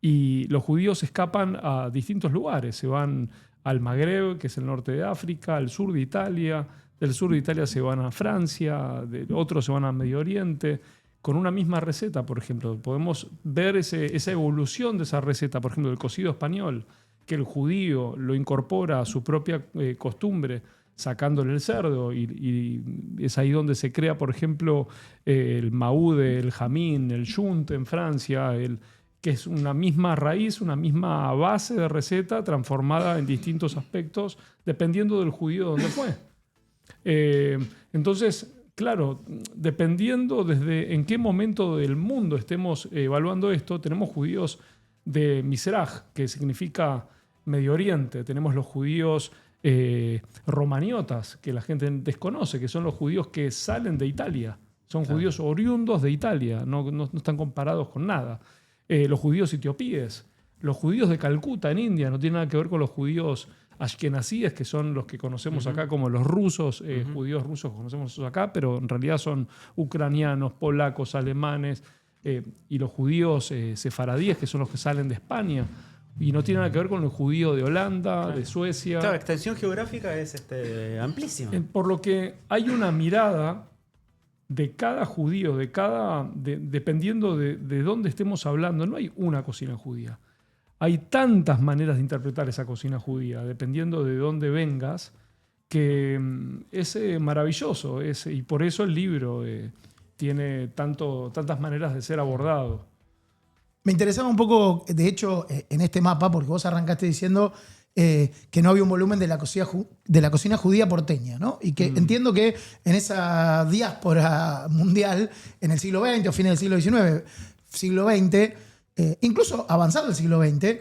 y los judíos escapan a distintos lugares, se van al Magreb, que es el norte de África, al sur de Italia. Del sur de Italia se van a Francia, otros se van al Medio Oriente, con una misma receta, por ejemplo. Podemos ver esa evolución de esa receta, por ejemplo, del cocido español, que el judío lo incorpora a su propia costumbre, sacándole el cerdo, y es ahí donde se crea, por ejemplo, el maoude, el jamín, el yunt en Francia, que es una misma raíz, una misma base de receta transformada en distintos aspectos dependiendo del judío donde fue. Entonces, claro, dependiendo desde en qué momento del mundo estemos evaluando esto, tenemos judíos de Mizraj, que significa Medio Oriente, tenemos los judíos romaniotas, que la gente desconoce, que son los judíos que salen de Italia, son judíos oriundos de Italia, no están comparados con nada. Los judíos etiopíes, los judíos de Calcuta en India, no tiene nada que ver con los judíos ashkenazíes, que son los que conocemos acá como los rusos, judíos rusos que conocemos acá, pero en realidad son ucranianos, polacos, alemanes, y los judíos sefaradíes, que son los que salen de España, y no tiene nada que ver con el judío de Holanda, de Suecia. Claro, la extensión geográfica es amplísima. Por lo que hay una mirada de cada judío, dependiendo de dónde estemos hablando. No hay una cocina judía. Hay tantas maneras de interpretar esa cocina judía, dependiendo de dónde vengas, que es maravilloso. Y por eso el libro tiene tantas maneras de ser abordado. Me interesaba un poco, de hecho, en este mapa, porque vos arrancaste diciendo que no había un volumen de la cocina judía porteña, ¿no? Y que entiendo que en esa diáspora mundial, en el siglo XX o fines del siglo XIX, siglo XX, incluso avanzado el siglo XX,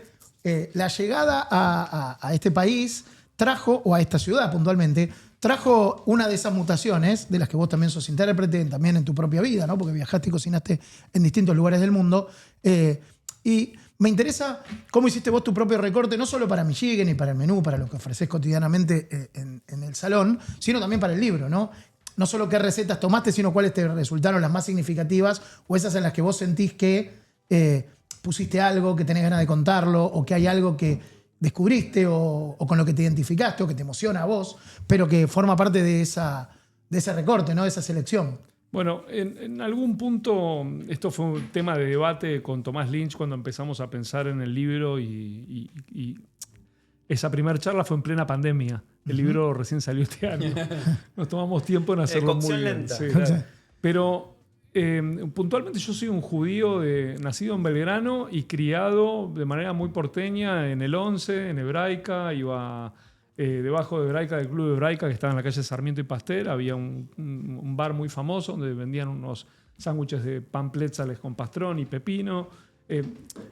la llegada a este país trajo, o a esta ciudad puntualmente, trajo una de esas mutaciones, de las que vos también sos intérprete, también en tu propia vida, ¿no? Porque viajaste y cocinaste en distintos lugares del mundo. Y me interesa cómo hiciste vos tu propio recorte, no solo para Michigan y para el menú, para lo que ofreces cotidianamente en el salón, sino también para el libro, ¿no? No solo qué recetas tomaste, sino cuáles te resultaron las más significativas o esas en las que vos sentís que pusiste algo, que tenés ganas de contarlo o que hay algo que descubriste o con lo que te identificaste o que te emociona a vos, pero que forma parte de ese recorte, ¿no? De esa selección. Bueno, en algún punto esto fue un tema de debate con Tomás Lynch cuando empezamos a pensar en el libro y esa primera charla fue en plena pandemia. El libro recién salió este año. Nos tomamos tiempo en hacerlo muy bien. lenta. Sí, claro. Pero puntualmente yo soy un judío nacido en Belgrano y criado de manera muy porteña en el 11, en Hebraica. Iba debajo de Hebraica, del Club de Hebraica, que estaba en la calle Sarmiento y Pasteur. Había un bar muy famoso donde vendían unos sándwiches de pan plétzales con pastrón y pepino.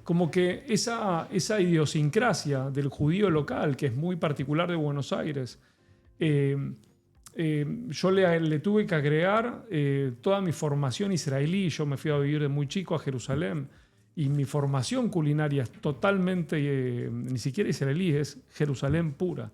Como que esa idiosincrasia del judío local, que es muy particular de Buenos Aires, yo le tuve que agregar toda mi formación israelí. Yo me fui a vivir de muy chico a Jerusalén y mi formación culinaria es totalmente, ni siquiera israelí, es Jerusalén pura.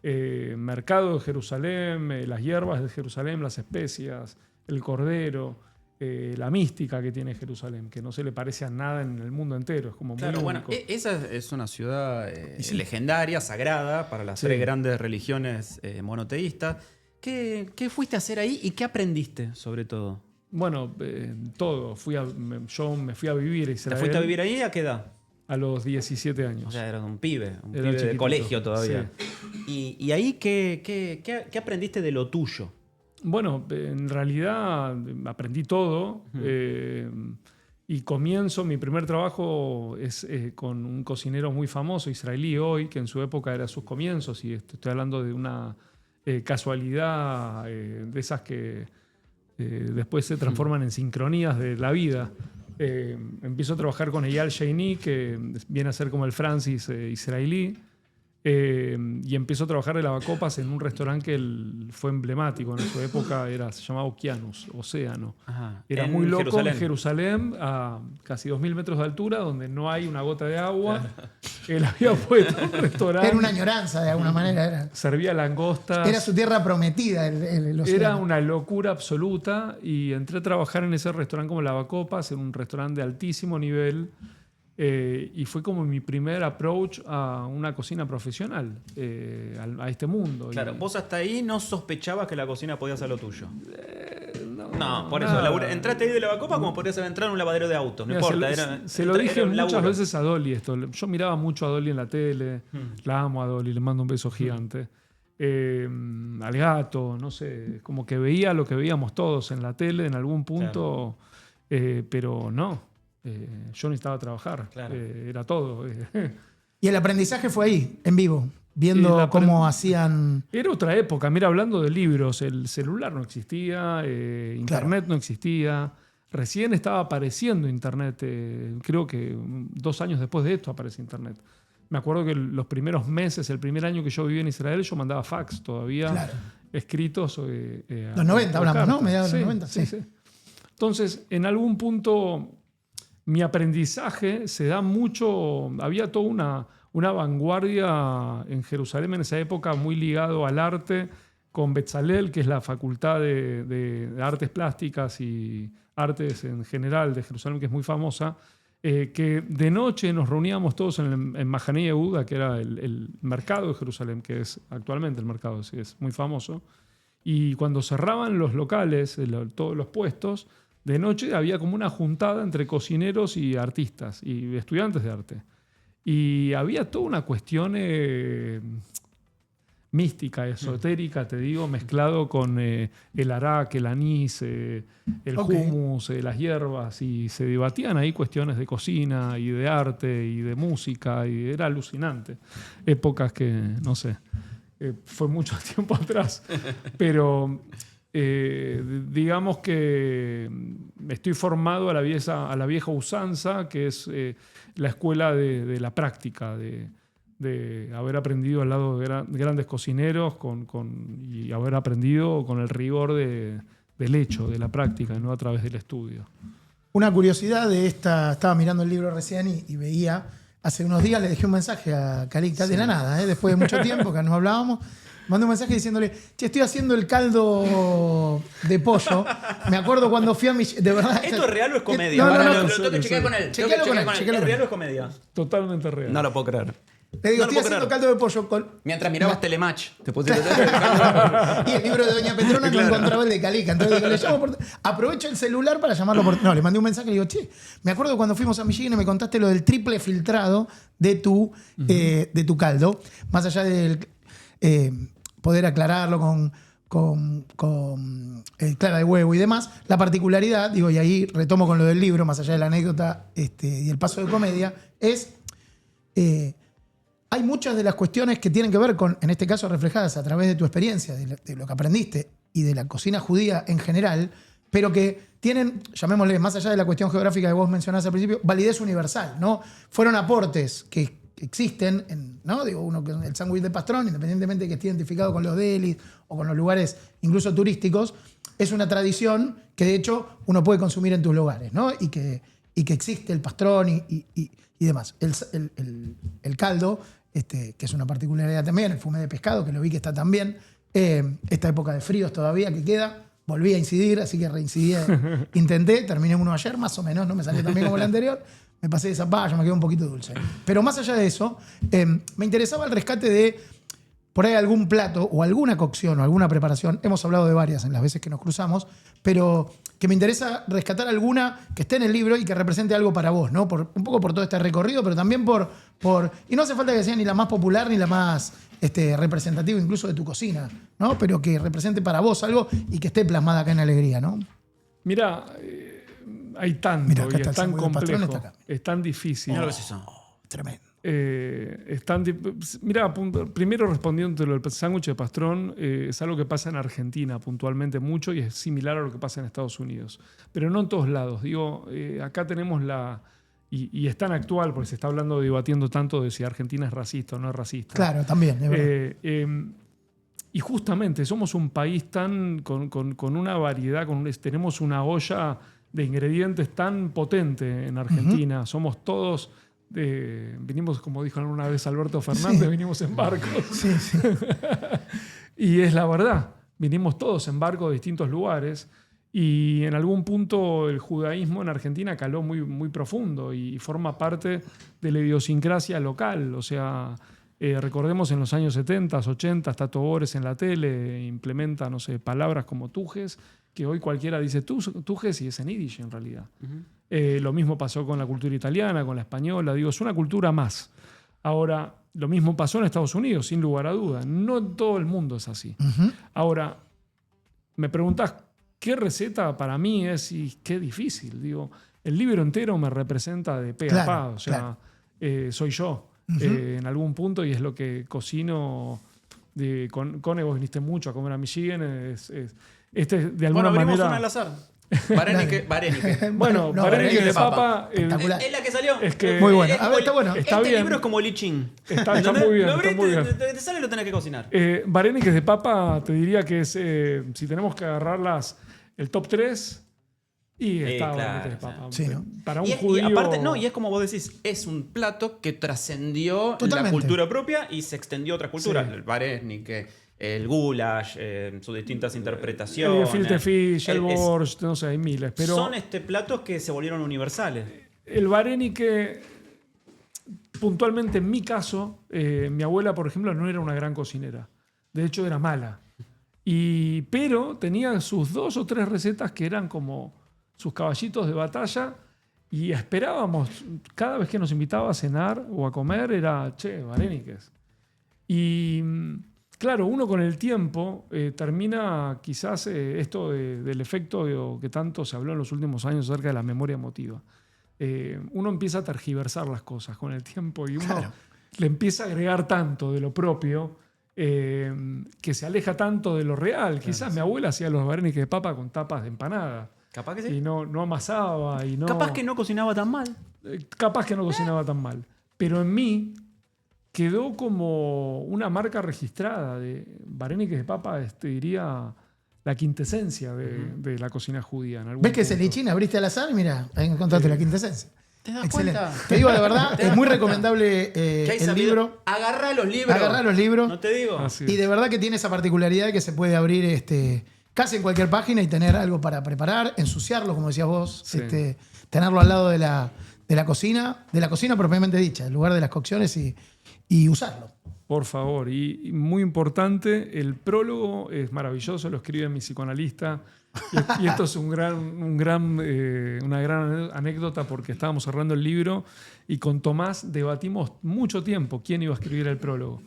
Mercado de Jerusalén, las hierbas de Jerusalén, las especias, el cordero. La mística que tiene Jerusalén, que no se le parece a nada en el mundo entero. Es como Claro, muy bueno, único. esa es una ciudad legendaria, sagrada para las tres grandes religiones monoteístas. ¿Qué fuiste a hacer ahí y qué aprendiste, sobre todo? Bueno, todo. Yo me fui a vivir a Israel. ¿Te fuiste a vivir ahí a qué edad? A los 17 años. O sea, eras un pibe Era de chiquitito. colegio todavía. Sí. ¿Y ahí qué aprendiste de lo tuyo? Bueno, en realidad aprendí todo. Y comienzo, mi primer trabajo es con un cocinero muy famoso, israelí hoy, que en su época era sus comienzos, y estoy hablando de una casualidad de esas que después se transforman en sincronías de la vida. Empiezo a trabajar con Eyal Sheini, que viene a ser como el Francis israelí. Y empezó a trabajar de lavacopas en un restaurante que fue emblemático. En su época se llamaba Okeanos, Océano. Ajá. Era muy loco en Jerusalén, a casi 2.000 metros de altura, donde no hay una gota de agua. Él había puesto un restaurante. Era una añoranza de alguna manera. Servía langostas. Era su tierra prometida el océano. Era una locura absoluta y entré a trabajar en ese restaurante como lavacopas, en un restaurante de altísimo nivel. Y fue como mi primer approach a una cocina profesional, a este mundo. Claro, vos hasta ahí no sospechabas que la cocina podía ser lo tuyo. No, por nada. eso. Entraste ahí de lavacopa como podrías haber entrado en un lavadero de autos. No Mira, importa. se lo dije era un muchas laburo. veces a Dolly esto. Yo miraba mucho a Dolly en la tele. La amo a Dolly, le mando un beso gigante. Al gato, no sé. Como que veía lo que veíamos todos en la tele en algún punto. Pero no. Yo necesitaba trabajar. Claro. Era todo. Y el aprendizaje fue ahí, en vivo, viendo cómo hacían... Era otra época. Mira, hablando de libros, el celular no existía, Internet no existía. Recién estaba apareciendo Internet. Creo que 2 años después de esto aparece Internet. Me acuerdo que los primeros meses, el primer año que yo viví en Israel, yo mandaba fax todavía, escritos. Los 90 hablamos, ¿no? Mediados de los 90. Sí. Entonces, en algún punto... Mi aprendizaje se da mucho. Había toda una vanguardia en Jerusalén en esa época muy ligado al arte, con Betzalel, que es la facultad de artes plásticas y artes en general de Jerusalén, que es muy famosa, que de noche nos reuníamos todos en Mahané Yehuda, que era el mercado de Jerusalén, que es actualmente el mercado, es muy famoso. Y cuando cerraban los locales, todos los puestos, de noche había como una juntada entre cocineros y artistas y estudiantes de arte. Y había toda una cuestión mística, esotérica, te digo, mezclado con el arak, el anís, el hummus, las hierbas. Y se debatían ahí cuestiones de cocina y de arte y de música. Y era alucinante. Épocas que, no sé, fue mucho tiempo atrás. Pero... digamos que estoy formado a la vieja usanza, que es la escuela de la práctica, de de haber aprendido al lado de grandes cocineros y haber aprendido con el rigor del hecho, de la práctica, no a través del estudio. Una curiosidad de esta, estaba mirando el libro recién y veía, hace unos días le dejé un mensaje a Calixta, de la nada, después de mucho tiempo que nos hablábamos, mandé un mensaje diciéndole, che, estoy haciendo el caldo de pollo. Me acuerdo cuando fui a mi... De verdad. ¿Esto es real o es comedia? No, Lo tengo que chequear con él. Chequealo con él. ¿Es real o es comedia? Totalmente real. No lo puedo creer. Le digo, No lo estoy puedo haciendo creer. caldo de pollo con... Mientras mirabas Telematch, te pusiste... Y el libro de Doña Petrona no encontraba el de Calica. Entonces digo, le llamo aprovecho el celular para llamarlo por... No, le mandé un mensaje y le digo, che, me acuerdo cuando fuimos a Michigan y me contaste lo del triple filtrado de tu caldo. Más allá del poder aclararlo con clara de huevo y demás, la particularidad, digo, y ahí retomo con lo del libro, más allá de la anécdota y el paso de comedia, es... hay muchas de las cuestiones que tienen que ver con, en este caso, reflejadas a través de tu experiencia, de lo que aprendiste y de la cocina judía en general, pero que tienen, llamémosle, más allá de la cuestión geográfica que vos mencionás al principio, validez universal, ¿no? Fueron aportes que existen, ¿no? Digo, el sándwich de pastrón, independientemente de que esté identificado con los delis o con los lugares incluso turísticos, es una tradición que de hecho uno puede consumir en tus lugares, ¿no? Y que existe el pastrón y demás. El caldo, que es una particularidad también, el fumé de pescado, que lo vi que está también, esta época de fríos todavía que queda, volví a incidir, así que reincidí, intenté, terminé uno ayer, más o menos, no me salió tan bien como el anterior, me pasé de zapallo, me quedó un poquito dulce. Pero más allá de eso, me interesaba el rescate de, por ahí, algún plato o alguna cocción o alguna preparación, hemos hablado de varias en las veces que nos cruzamos, pero que me interesa rescatar alguna que esté en el libro y que represente algo para vos, ¿no? Un poco por todo este recorrido, pero también y no hace falta que sea ni la más popular ni la más representativa incluso de tu cocina, ¿no? Pero que represente para vos algo y que esté plasmada acá en Alegría, ¿no? Mira, hay tanto. Mira, acá y está es tan el sándwich de pastrón, complejo, está acá. es tan difícil. Mira lo que es eso. Tremendo. Mira, primero respondiendo lo del sándwich de pastrón, es algo que pasa en Argentina puntualmente mucho y es similar a lo que pasa en Estados Unidos. Pero no en todos lados. Digo, acá tenemos y es tan actual porque se está hablando, debatiendo tanto de si Argentina es racista o no es racista. Claro, también, es verdad. Y justamente somos un país con una variedad, tenemos una olla de ingredientes tan potente en Argentina. Somos todos... vinimos, como dijo alguna vez Alberto Fernández, vinimos en barcos. Sí, sí. Y es la verdad, vinimos todos en barcos de distintos lugares y en algún punto el judaísmo en Argentina caló muy, muy profundo y forma parte de la idiosincrasia local. O sea, recordemos en los años 70, 80, Tato Bores en la tele implementa, no sé, palabras como tujes, que hoy cualquiera dice tujes y es en yiddish en realidad. Lo mismo pasó con la cultura italiana, con la española. Digo, es una cultura más. Ahora, lo mismo pasó en Estados Unidos, sin lugar a duda. No en todo el mundo es así. Ahora, me preguntás, ¿qué receta para mí es? Y qué difícil. Digo, el libro entero me representa de pe a pa. O sea, soy yo en algún punto y es lo que cocino. Cone, vos viniste mucho a comer a Michigan. De alguna abrimos manera... una al azar. Varenique. Bueno, Varenique de papa. Espectacular. Es la que salió. Es que Muy bueno. A ver, está bueno. Está este bien. libro es como Lichín. Está muy bien. Está muy bien. Te sale y lo tenés que cocinar. Vareniques de papa, te diría que es, si tenemos que agarrarlas, el top 3, y está claro, Vareniques de papa. sí, ¿no? Para un Y judío... aparte, y es como vos decís, es un plato que trascendió Totalmente. la cultura propia y se extendió a otras culturas. Sí. El varenique, el goulash, sus distintas El interpretaciones. gefilte fish, el borscht, no sé, hay miles. Pero son platos que se volvieron universales. el varenique, puntualmente en mi caso, mi abuela, por ejemplo, no era una gran cocinera. De hecho, era mala. Pero tenía sus 2 o 3 recetas que eran como sus caballitos de batalla y esperábamos, cada vez que nos invitaba a cenar o a comer, era, vareniques. Y claro, uno con el tiempo termina quizás esto del efecto que tanto se habló en los últimos años acerca de la memoria emotiva. Uno empieza a tergiversar las cosas con el tiempo y uno le empieza a agregar tanto de lo propio que se aleja tanto de lo real. Claro, quizás mi abuela hacía los vareniques de papa con tapas de empanada. Capaz que sí. Y no amasaba. Y no, capaz que no cocinaba tan mal. Capaz que no cocinaba tan mal. Pero en mí quedó como una marca registrada de Varenikes de papa, diría la quintesencia de la cocina judía. En algún ¿Ves que punto. Selichín abriste al azar? Mira, ahí encontraste la quintesencia. ¿Te das Excelente. cuenta? Te digo de verdad, es muy recomendable Que hay el sabido- libro. Agarrá los libros. Agarrá los libros. ¿No te digo? Así Y es. de verdad que tiene esa particularidad de que se puede abrir casi en cualquier página y tener algo para preparar, ensuciarlo, como decías vos, Sí. tenerlo al lado de la cocina propiamente dicha, en lugar de las cocciones y usarlo. Por favor, y muy importante, el prólogo es maravilloso, lo escribe mi psicoanalista. Y esto es una gran anécdota porque estábamos cerrando el libro y con Tomás debatimos mucho tiempo quién iba a escribir el prólogo.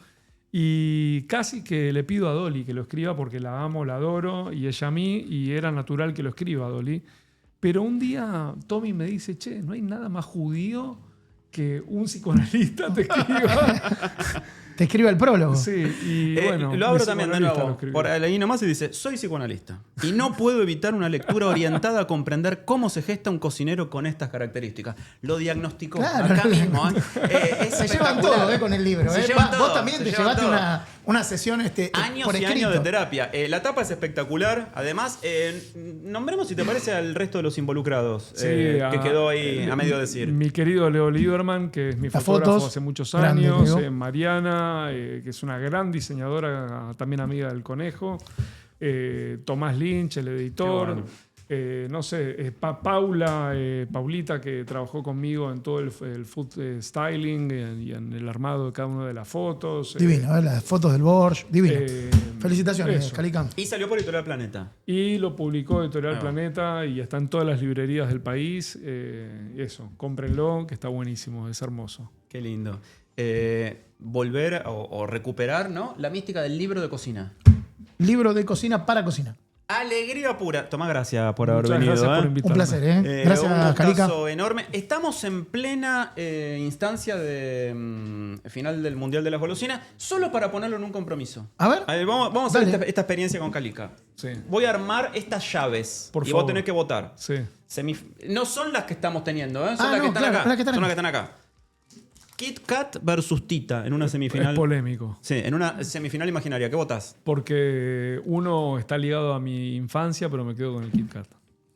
Y casi que le pido a Dolly que lo escriba porque la amo, la adoro y ella a mí, y era natural que lo escriba Dolly. Pero un día Tommy me dice, che, no hay nada más judío que un psicoanalista te escriba. Te escribe el prólogo. Sí, y bueno. Lo abro mi también de psicoanalista lo nuevo. escribió. Por ahí nomás y dice: soy psicoanalista. Y no puedo evitar una lectura orientada a comprender cómo se gesta un cocinero con estas características. Lo diagnosticó Claro, acá lo mismo. Es Se llevan espectacular. todo con el libro. Se llevan todo, Vos también se te llevan llevaste todo. una sesión Años por y escrito. años de terapia. La tapa es espectacular. Además, nombremos, si te parece, al resto de los involucrados. Sí, que quedó ahí a medio decir. Mi querido Leo Lieberman, que es mi Las fotógrafo fotos, hace muchos grande, años. Leo. Mariana, que es una gran diseñadora, también amiga del Conejo. Tomás Lynch, el editor. No sé, Paulita, que trabajó conmigo en todo el food styling y en el armado de cada una de las fotos. Divino, las fotos del Borsch. Divino. eh, Felicitaciones, eso. Calican. Y salió por Editorial Planeta. Y lo publicó Editorial Ah. Planeta y está en todas las librerías del país. Eso, cómprenlo, que está buenísimo, es hermoso. Qué lindo. Volver o recuperar, ¿no? La mística del libro de cocina. Libro de cocina para cocina. Alegría pura. Tomás, gracias por haber Muchas venido. gracias por Un invitarme. placer, ¿eh? Un Gracias, Calica. gustazo enorme. Estamos en plena instancia de final del Mundial de las Golosinas, solo para ponerlo en un compromiso. A ver. Vamos a hacer Dale. esta experiencia con Calica. Sí. Voy a armar estas llaves Por y favor. vos tenés que votar. Sí. No son las que estamos teniendo, ¿eh? Son Ah, las que no, están claro, acá. las que están Son las acá. que están acá. Kit Kat versus Tita en una semifinal. Es polémico. Sí, en una semifinal imaginaria. ¿Qué votás? Porque uno está ligado a mi infancia, pero me quedo con el Kit Kat.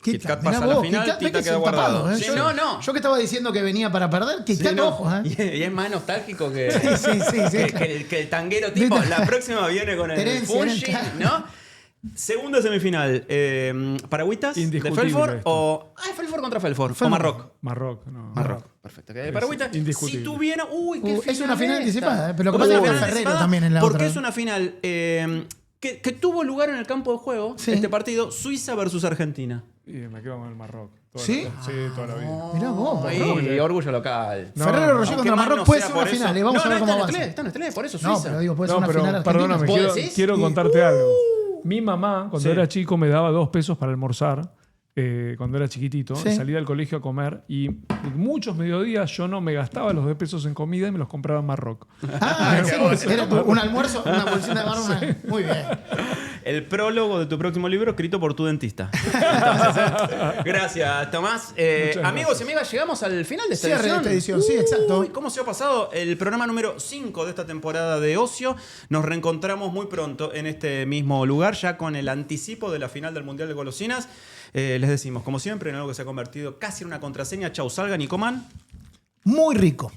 Kit Kat Mirá pasa a la vos, final, Kit Kat, Tita ves que queda es un tapado, guardado. ¿eh? Sí, no. Yo que estaba diciendo que venía para perder, Kit Sí, Kat, no. ojo, ¿eh? Y es más nostálgico que, Sí. que el tanguero tipo. La próxima viene con el Herencia, Fuji, herencia. ¿no? Segunda semifinal. ¿Paragüitas de Indiscutible Felford esto. o. Felford contra Felford. O Felford. Marroc. Marroc, no. Marroc. Perfecto. ¿Paragüitas? indiscutible. Si tuviera. Uy, qué Es una final esta. anticipada, pero lo que Es pasa es una que final Ferrero anticipada también en la porque otra. es una final que tuvo lugar en el campo de juego, Sí. este partido, Suiza versus Argentina. Y me quedo con el Marroc. ¿Sí? Sí, toda la vida. Mirá vos, Ay, Marroc. orgullo local. No, Ferrero Rocher Aunque contra más Marroc no puede sea ser una por eso. final, vamos a ver cómo está avanza. Está en Estelé, por eso No, Suiza. pero digo, puede ser No, una pero final argentina. perdóname, ¿Vos quiero, decís? quiero contarte algo. Mi mamá, cuando Sí. era chico, me daba 2 pesos para almorzar. Cuando era chiquitito, Sí. salía del colegio a comer y muchos mediodías yo no me gastaba los 2 pesos en comida y me los compraba en Marroc. Ah, ¿en serio? Era un almuerzo, una bolsita de barra. Muy bien. El prólogo de tu próximo libro escrito por tu dentista. Entonces, gracias, Tomás. Muchas Amigos y amigas, llegamos al final de esta Cierre de edición. esta edición, sí, exacto. Uy, ¿cómo se ha pasado? El programa número 5 de esta temporada de Ocio. Nos reencontramos muy pronto en este mismo lugar, ya con el anticipo de la final del Mundial de Golosinas. Les decimos, como siempre, en algo que se ha convertido casi en una contraseña. Chau, salgan y coman. Muy rico.